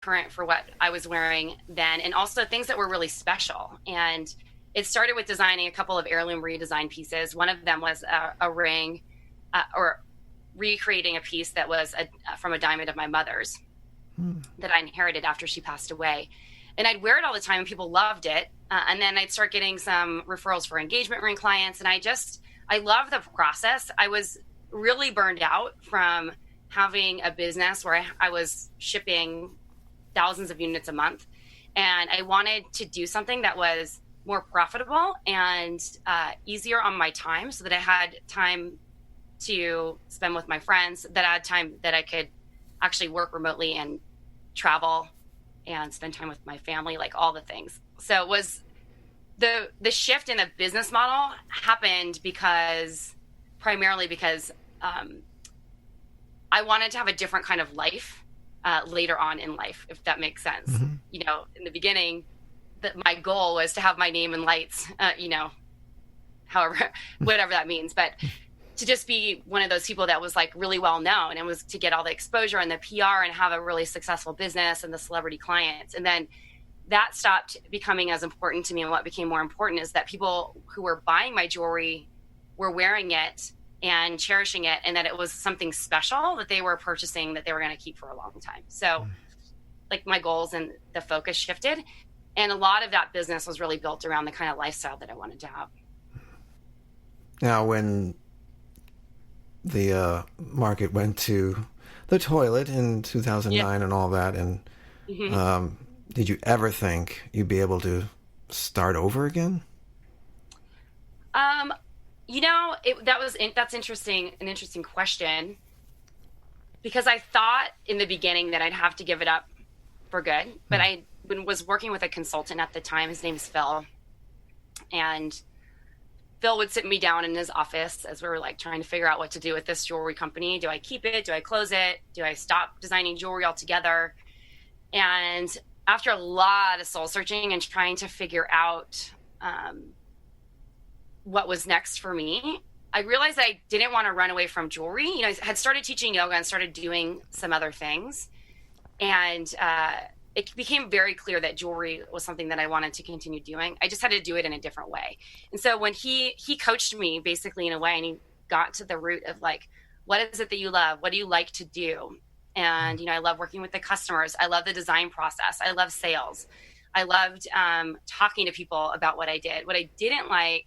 current for what I was wearing then, and also things that were really special. And it started with designing a couple of heirloom redesign pieces. One of them was a ring, or recreating a piece that was from a diamond of my mother's that I inherited after she passed away. And I'd wear it all the time and people loved it. And then I'd start getting some referrals for engagement ring clients. And I love the process. I was really burned out from having a business where I was shipping thousands of units a month. And I wanted to do something that was more profitable and easier on my time, so that I had time to spend with my friends, that I had time that I could actually work remotely and travel and spend time with my family, like all the things. So it was the shift in the business model happened primarily because I wanted to have a different kind of life later on in life, if that makes sense. Mm-hmm. You know, in the beginning, my goal was to have my name in lights, however, whatever that means. But to just be one of those people that was like really well known, and was to get all the exposure and the PR and have a really successful business and the celebrity clients. And then that stopped becoming as important to me. And what became more important is that people who were buying my jewelry were wearing it and cherishing it, and that it was something special that they were purchasing that they were going to keep for a long time. So like my goals and the focus shifted. And a lot of that business was really built around the kind of lifestyle that I wanted to have. Now, when the market went to the toilet in 2009 and all that, and did you ever think you'd be able to start over again? That's interesting. An interesting question, because I thought in the beginning that I'd have to give it up for good, but I was working with a consultant at the time. His name's Phil, and Phil would sit me down in his office as we were like trying to figure out what to do with this jewelry company. Do I keep it? Do I close it? Do I stop designing jewelry altogether? And after a lot of soul searching and trying to figure out what was next for me, I realized that I didn't want to run away from jewelry. You know, I had started teaching yoga and started doing some other things. And it became very clear that jewelry was something that I wanted to continue doing. I just had to do it in a different way. And so when he coached me basically in a way, and he got to the root of like, what is it that you love? What do you like to do? And, I love working with the customers. I love the design process. I love sales. I loved talking to people about what I did. What I didn't like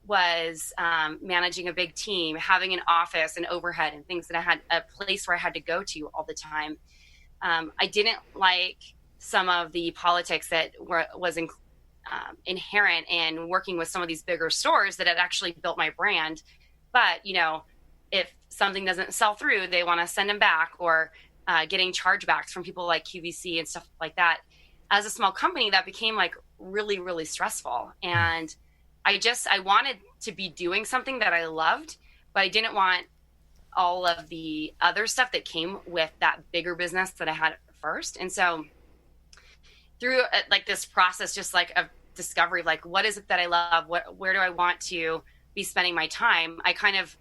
was managing a big team, having an office and overhead and things that I had a place where I had to go to all the time. I didn't like some of the politics that was inherent in working with some of these bigger stores that had actually built my brand. But, if something doesn't sell through, they want to send them back, or getting chargebacks from people like QVC and stuff like that. As a small company, that became like really, really stressful. And I wanted to be doing something that I loved, but I didn't want all of the other stuff that came with that bigger business that I had at first. And so through like this process, just like of discovery, like what is it that I love? Where do I want to be spending my time? I kind of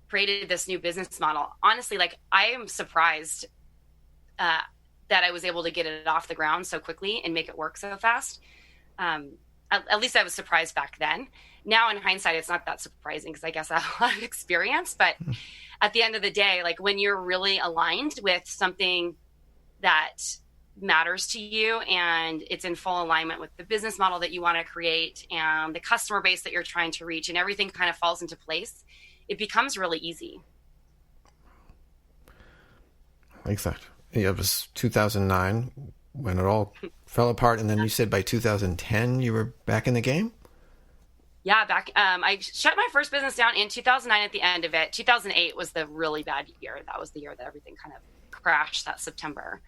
created this new business model. Honestly, like I am surprised that I was able to get it off the ground so quickly and make it work so fast. At least I was surprised back then. Now in hindsight, it's not that surprising because I guess I have a lot of experience. But at the end of the day, like when you're really aligned with something that matters to you and it's in full alignment with the business model that you want to create and the customer base that you're trying to reach, and everything kind of falls into place, it becomes really easy. Exactly. Yeah, it was 2009 when it all fell apart, and then you said by 2010 you were back in the game? Yeah, I shut my first business down in 2009 at the end of it. 2008 was the really bad year. That was the year that everything kind of crashed, that September.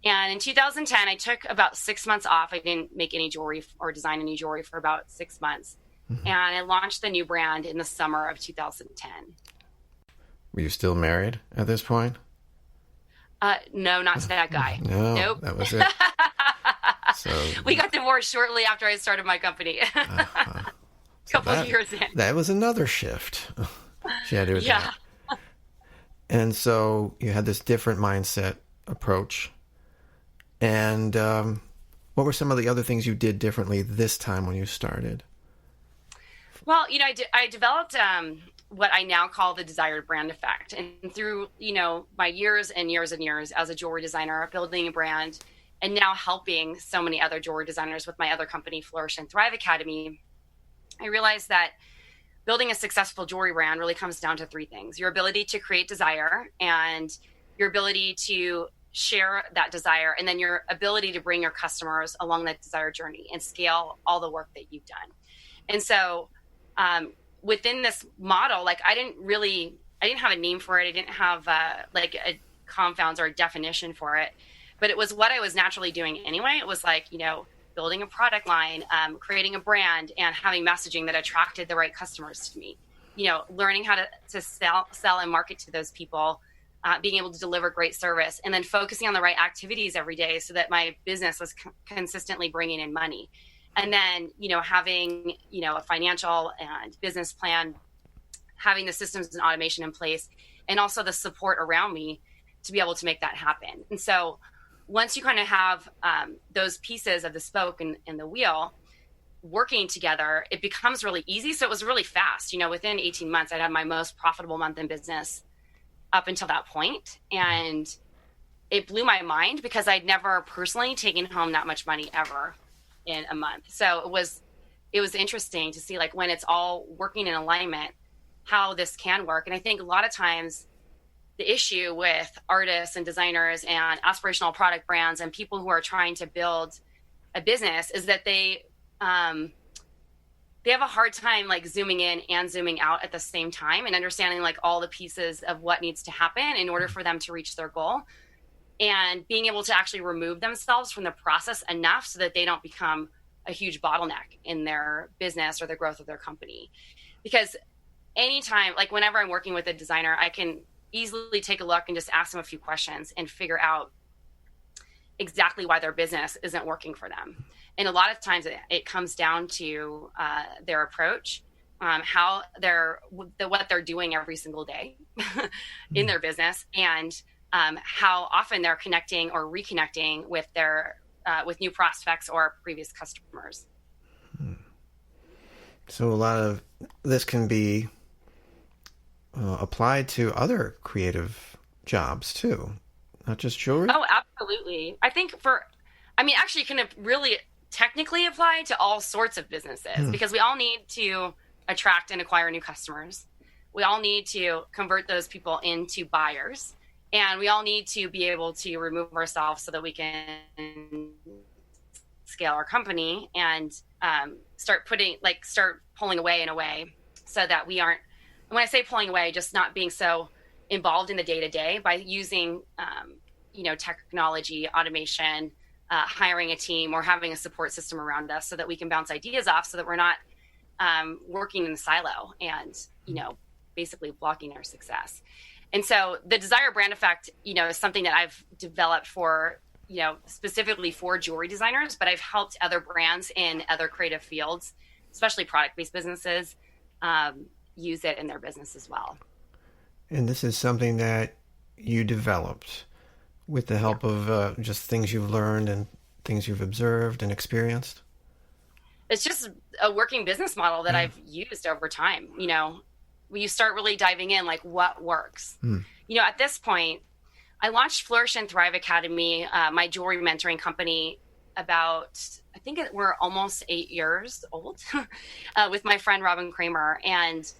And in 2010, I took about 6 months off. I didn't make any jewelry or design any jewelry for about 6 months. Mm-hmm. And I launched the new brand in the summer of 2010. Were you still married at this point? No, not to that guy. No, nope. That was it. So we got divorced shortly after I started my company. Couple of years in. That was another shift. She had to do yeah. And so you had this different mindset approach. And what were some of the other things you did differently this time when you started? Well, I developed what I now call the desired brand effect. And through, my years and years and years as a jewelry designer, building a brand, and now helping so many other jewelry designers with my other company, Flourish and Thrive Academy, I realized that building a successful jewelry brand really comes down to three things: your ability to create desire, and your ability to share that desire, and then your ability to bring your customers along that desire journey and scale all the work that you've done. And so within this model, I didn't have a name for it. I didn't have a confounds or a definition for it, but it was what I was naturally doing anyway. It was building a product line, creating a brand, and having messaging that attracted the right customers to me. Learning how to sell and market to those people, being able to deliver great service, and then focusing on the right activities every day so that my business was consistently bringing in money. And then, having, a financial and business plan, having the systems and automation in place, and also the support around me to be able to make that happen. And so once you kind of have those pieces of the spoke and the wheel working together, it becomes really easy. So it was really fast. Within 18 months, I'd had my most profitable month in business up until that point. And it blew my mind because I'd never personally taken home that much money ever in a month. So it was interesting to see when it's all working in alignment, how this can work. And I think a lot of times the issue with artists and designers and aspirational product brands and people who are trying to build a business is that they have a hard time zooming in and zooming out at the same time and understanding all the pieces of what needs to happen in order for them to reach their goal, and being able to actually remove themselves from the process enough so that they don't become a huge bottleneck in their business or the growth of their company. Because anytime, whenever I'm working with a designer, I can easily take a look and just ask them a few questions and figure out exactly why their business isn't working for them. And a lot of times it comes down to their approach, what they're doing every single day in their business, and how often they're connecting or reconnecting with their with new prospects or previous customers. So a lot of this can be applied to other creative jobs too, not just jewelry. Oh, absolutely. I think actually, can really technically apply to all sorts of businesses, because we all need to attract and acquire new customers. We all need to convert those people into buyers, and we all need to be able to remove ourselves so that we can scale our company and start pulling away in a way so that we aren't, when I say pulling away, just not being so involved in the day-to-day, by using, technology, automation, hiring a team, or having a support system around us so that we can bounce ideas off, so that we're not working in a silo and, basically blocking our success. And so the desire brand effect, is something that I've developed for, specifically for jewelry designers, but I've helped other brands in other creative fields, especially product-based businesses, use it in their business as well. And this is something that you developed with the help of just things you've learned and things you've observed and experienced? It's just a working business model that I've used over time. When you start really diving in, what works. At this point, I launched Flourish and Thrive Academy, my jewelry mentoring company, we're almost 8 years old, with my friend Robin Kramer. And,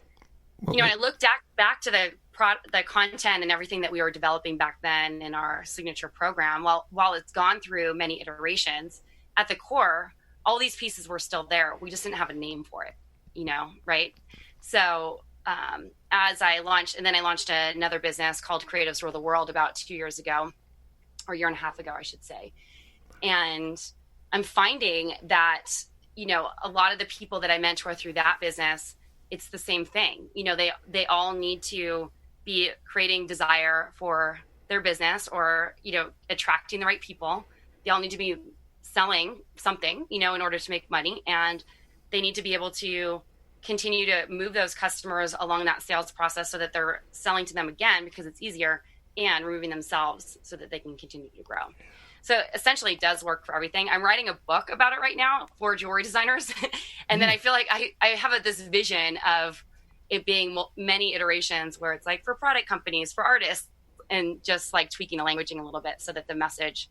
I looked back to the content and everything that we were developing back then in our signature program. While it's gone through many iterations, at the core, all these pieces were still there. We just didn't have a name for it, right? So as I launched another business called Creatives Rule the World about 2 years ago, or a year and a half ago, I should say. And I'm finding that, a lot of the people that I mentor through that business, it's the same thing. They all need to be creating desire for their business, or, attracting the right people. They all need to be selling something, in order to make money. And they need to be able to continue to move those customers along that sales process so that they're selling to them again because it's easier, and removing themselves so that they can continue to grow. So essentially it does work for everything. I'm writing a book about it right now for jewelry designers. And then I feel like I have this vision of it being many iterations where it's like for product companies, for artists, and just like tweaking the languaging a little bit so that the message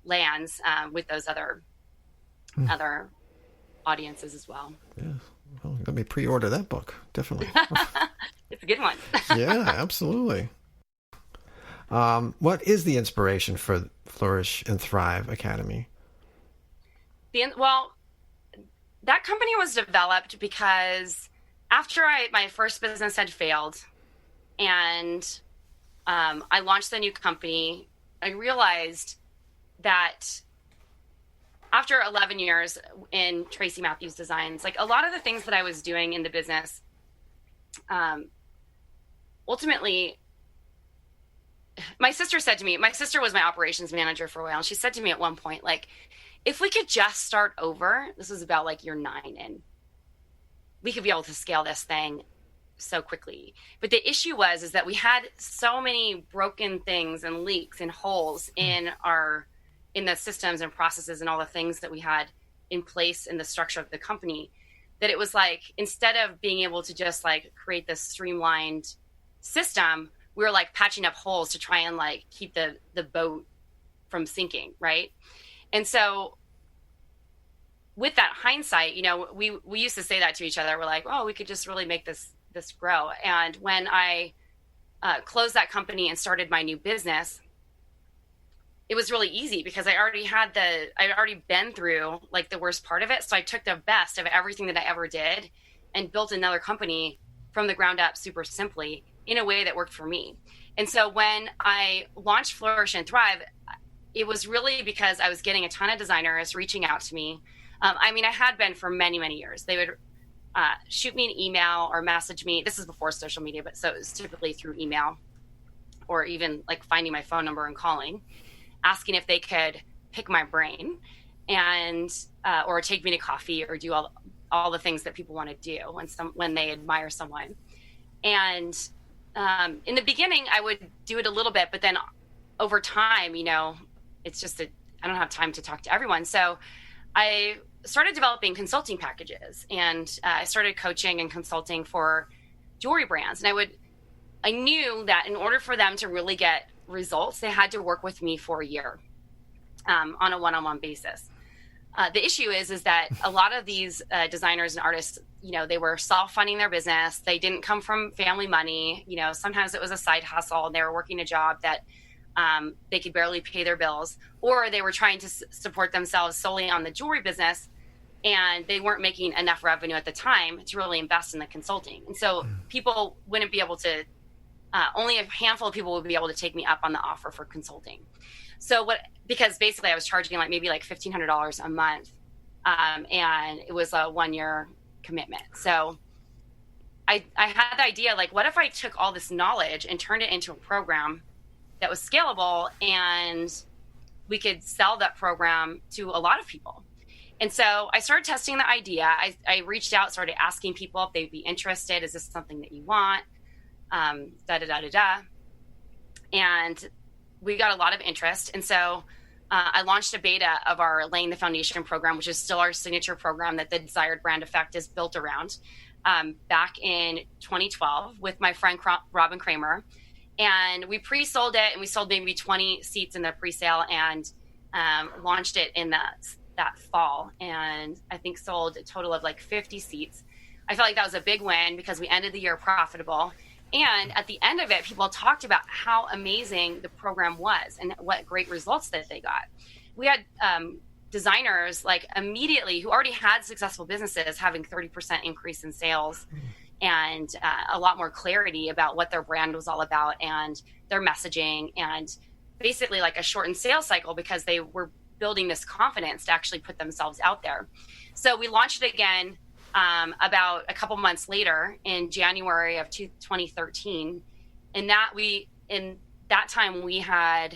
lands with those other audiences as well. Yeah. Well, let me pre-order that book. Definitely. It's a good one. Yeah, absolutely. What is the inspiration for Flourish and Thrive Academy? Well, that company was developed because after my first business had failed and I launched the new company, I realized that after 11 years in Tracy Matthews Designs, like a lot of the things that I was doing in the business, ultimately, my sister was my operations manager for a while. And she said to me at one point, like, if we could just start over, this was about like year 9 in, we could be able to scale this thing so quickly. But the issue is that we had so many broken things and leaks and holes in the systems and processes and all the things that we had in place in the structure of the company, that it was like, instead of being able to just like create this streamlined system, we were like patching up holes to try and like keep the boat from sinking. Right. And so with that hindsight, you know, we used to say that to each other. We're like, oh, we could just really make this grow. And when I closed that company and started my new business, it was really easy because I'd already been through like the worst part of it. So I took the best of everything that I ever did and built another company from the ground up super simply in a way that worked for me. And so when I launched Flourish and Thrive, it was really because I was getting a ton of designers reaching out to me. I mean, I had been for many, many years. They would shoot me an email or message me. This is before social media, but so it was typically through email or even like finding my phone number and calling, asking if they could pick my brain and or take me to coffee or do all the things that people want to do when they admire someone. And in the beginning, I would do it a little bit, but then over time, you know, it's just I don't have time to talk to everyone. So I started developing consulting packages, and I started coaching and consulting for jewelry brands. And I knew that in order for them to really get results, they had to work with me for a year on a one-on-one basis. The issue is that a lot of these designers and artists, you know, they were self-funding their business. They didn't come from family money. You know, sometimes it was a side hustle and they were working a job that they could barely pay their bills, or they were trying to support themselves solely on the jewelry business, and they weren't making enough revenue at the time to really invest in the consulting. And so people wouldn't be able to, only a handful of people would be able to take me up on the offer for consulting. So because basically I was charging maybe $1,500 a month, and it was a 1-year commitment. So I had the idea, like, what if I took all this knowledge and turned it into a program that was scalable, and we could sell that program to a lot of people. And so I started testing the idea. I reached out, started asking people if they'd be interested. Is this something that you want? And we got a lot of interest. And so I launched a beta of our Laying the Foundation program, which is still our signature program that the Desired Brand Effect is built around, back in 2012 with my friend Robin Kramer. And we pre-sold it, and we sold maybe 20 seats in the pre-sale, and launched it in that fall. And I think sold a total of 50 seats. I felt like that was a big win because we ended the year profitable. And at the end of it, people talked about how amazing the program was and what great results that they got. We had designers immediately who already had successful businesses having 30% increase in sales, and a lot more clarity about what their brand was all about and their messaging, and basically a shortened sales cycle because they were building this confidence to actually put themselves out there. So we launched it again about a couple months later in January of 2013. In that time we had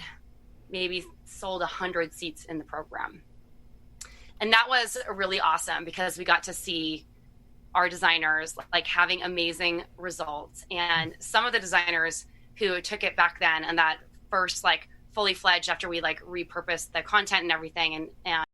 maybe sold 100 seats in the program. And that was really awesome because we got to see our designers having amazing results. And some of the designers who took it back then and that first fully fledged after we like repurposed the content and everything. And